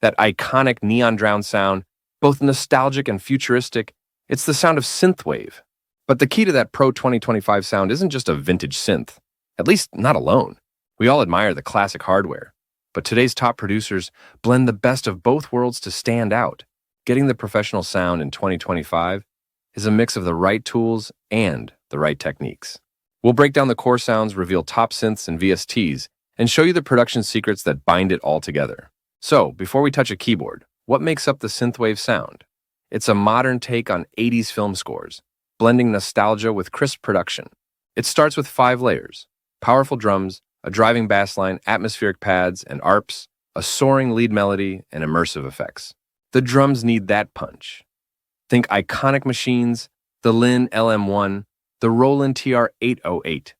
That iconic neon drown sound, both nostalgic and futuristic, it's the sound of Synthwave. But the key to that Pro 2025 sound isn't just a vintage synth, at least not alone. We all admire the classic hardware, but today's top producers blend the best of both worlds to stand out. Getting the professional sound in 2025 is a mix of the right tools and the right techniques. We'll break down the core sounds, reveal top synths and VSTs, and show you the production secrets that bind it all together. So, before we touch a keyboard, what makes up the Synthwave sound? It's a modern take on 80s film scores, blending nostalgia with crisp production. It starts with 5 layers: powerful drums, a driving bass line, atmospheric pads and arps, a soaring lead melody, and immersive effects. The drums need that punch. Think iconic machines, the Lin LM1, the Roland TR-808.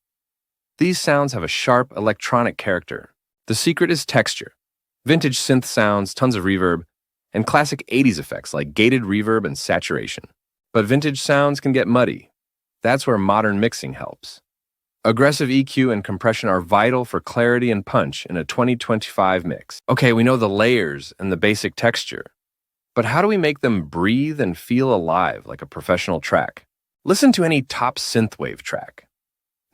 These sounds have a sharp electronic character. The secret is texture. Vintage synth sounds, tons of reverb, and classic 80s effects like gated reverb and saturation. But vintage sounds can get muddy. That's where modern mixing helps. Aggressive EQ and compression are vital for clarity and punch in a 2025 mix. Okay, we know the layers and the basic texture, but how do we make them breathe and feel alive like a professional track? Listen to any top Synthwave track.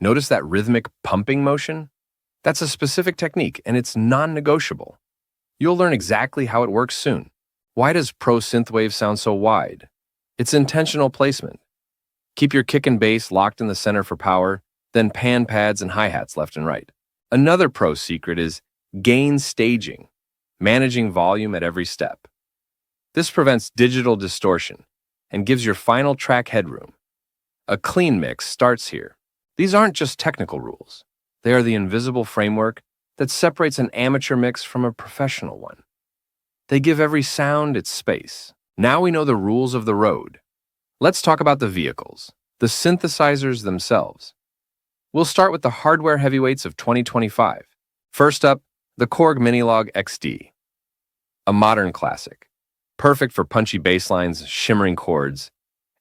Notice that rhythmic pumping motion? That's a specific technique, and it's non-negotiable. You'll learn exactly how it works soon. Why does Pro Synthwave sound so wide? It's intentional placement. Keep your kick and bass locked in the center for power, then pan pads and hi-hats left and right. Another Pro secret is gain staging, managing volume at every step. This prevents digital distortion and gives your final track headroom. A clean mix starts here. These aren't just technical rules. They are the invisible framework that separates an amateur mix from a professional one. They give every sound its space. Now we know the rules of the road. Let's talk about the vehicles, the synthesizers themselves. We'll start with the hardware heavyweights of 2025. First up, the Korg Minilog XD. A modern classic, perfect for punchy bass lines, shimmering chords,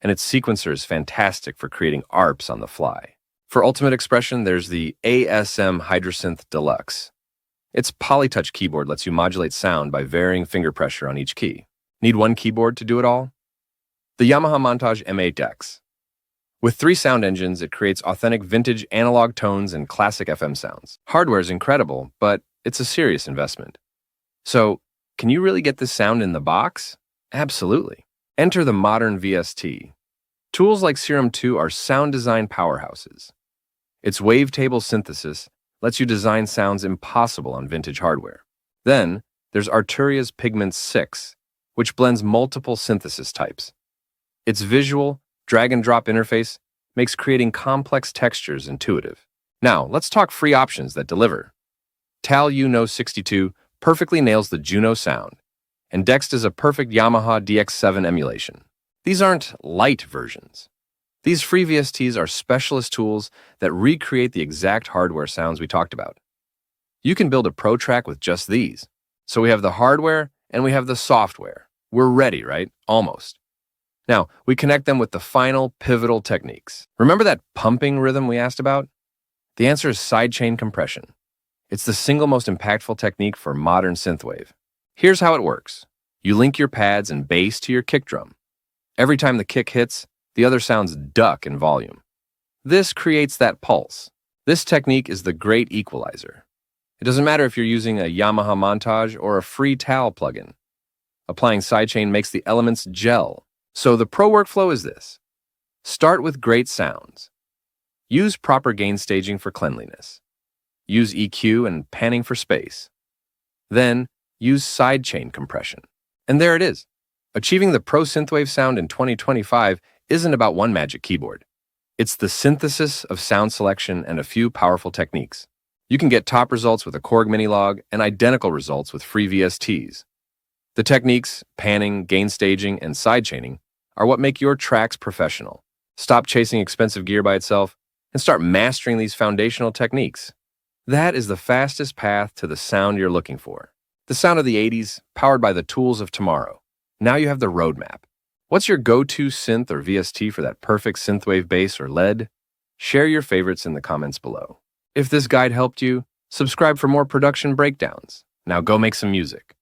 and its sequencer is fantastic for creating arps on the fly. For ultimate expression, there's the ASM Hydrasynth Deluxe. Its Polytouch keyboard lets you modulate sound by varying finger pressure on each key. Need one keyboard to do it all? The Yamaha Montage M8X. With 3 sound engines, it creates authentic vintage analog tones and classic FM sounds. Hardware is incredible, but it's a serious investment. So, can you really get this sound in the box? Absolutely. Enter the modern VST. Tools like Serum 2 are sound design powerhouses. Its wavetable synthesis lets you design sounds impossible on vintage hardware. Then, there's Arturia's Pigment 6, which blends multiple synthesis types. Its visual, drag-and-drop interface makes creating complex textures intuitive. Now, let's talk free options that deliver. Tal Uno 62 perfectly nails the Juno sound, and Dext is a perfect Yamaha DX7 emulation. These aren't light versions. These free VSTs are specialist tools that recreate the exact hardware sounds we talked about. You can build a pro track with just these. So we have the hardware and we have the software. We're ready, right? Almost. Now, we connect them with the final pivotal techniques. Remember that pumping rhythm we asked about? The answer is sidechain compression. It's the single most impactful technique for modern synthwave. Here's how it works. You link your pads and bass to your kick drum. Every time the kick hits, the other sounds duck in volume. This creates that pulse. This technique is the great equalizer. It doesn't matter if you're using a Yamaha Montage or a free Tal plugin. Applying sidechain makes the elements gel. So the pro workflow is this. Start with great sounds. Use proper gain staging for cleanliness. Use EQ and panning for space. Then, use sidechain compression. And there it is. Achieving the Pro Synthwave sound in 2025 isn't about one magic keyboard. It's the synthesis of sound selection and a few powerful techniques. You can get top results with a Korg Minilog and identical results with free VSTs. The techniques, panning, gain staging, and sidechaining are what make your tracks professional. Stop chasing expensive gear by itself and start mastering these foundational techniques. That is the fastest path to the sound you're looking for. The sound of the 80s, powered by the tools of tomorrow. Now you have the roadmap. What's your go-to synth or VST for that perfect synthwave bass or lead? Share your favorites in the comments below. If this guide helped you, subscribe for more production breakdowns. Now go make some music.